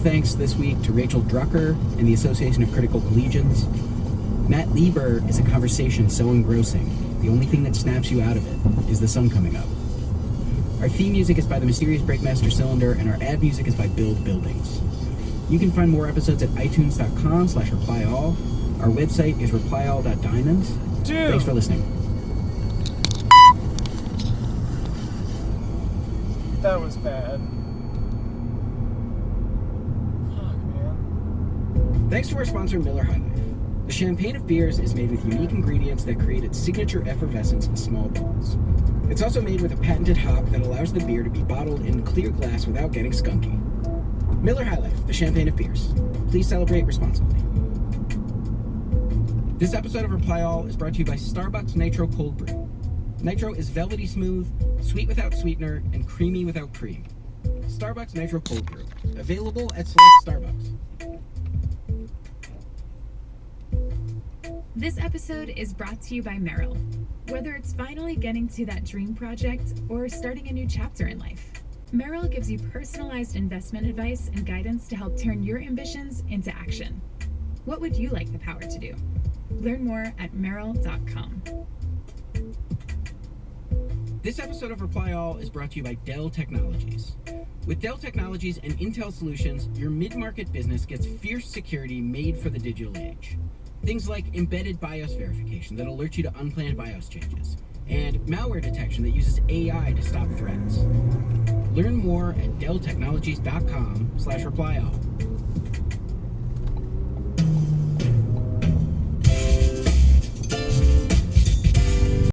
Thanks this week to Rachel Drucker and the Association of Critical Collegians. Matt Lieber is a conversation so engrossing, the only thing that snaps you out of it is the sun coming up. Our theme music is by the Mysterious Breakmaster Cylinder, and our ad music is by Build Buildings. You can find more episodes at itunes.com/replyall. Our website is replyall.diamonds. Dude. Thanks for listening. That was bad. Fuck, man. Thanks to our sponsor, Miller High Life. The champagne of beers is made with unique ingredients that create its signature effervescence in small bottles. It's also made with a patented hop that allows the beer to be bottled in clear glass without getting skunky. Miller High Life, the champagne of beers. Please celebrate responsibly. This episode of Reply All is brought to you by Starbucks Nitro Cold Brew. Nitro is velvety smooth, sweet without sweetener, and creamy without cream. Starbucks Nitro Cold Brew. Available at select Starbucks. This episode is brought to you by Merrill. Whether it's finally getting to that dream project or starting a new chapter in life, Merrill gives you personalized investment advice and guidance to help turn your ambitions into action. What would you like the power to do? Learn more at Merrill.com. This episode of Reply All is brought to you by Dell Technologies. With Dell Technologies and Intel Solutions, your mid-market business gets fierce security made for the digital age. Things like embedded BIOS verification that alerts you to unplanned BIOS changes, and malware detection that uses AI to stop threats. Learn more at delltechnologies.com/replyall.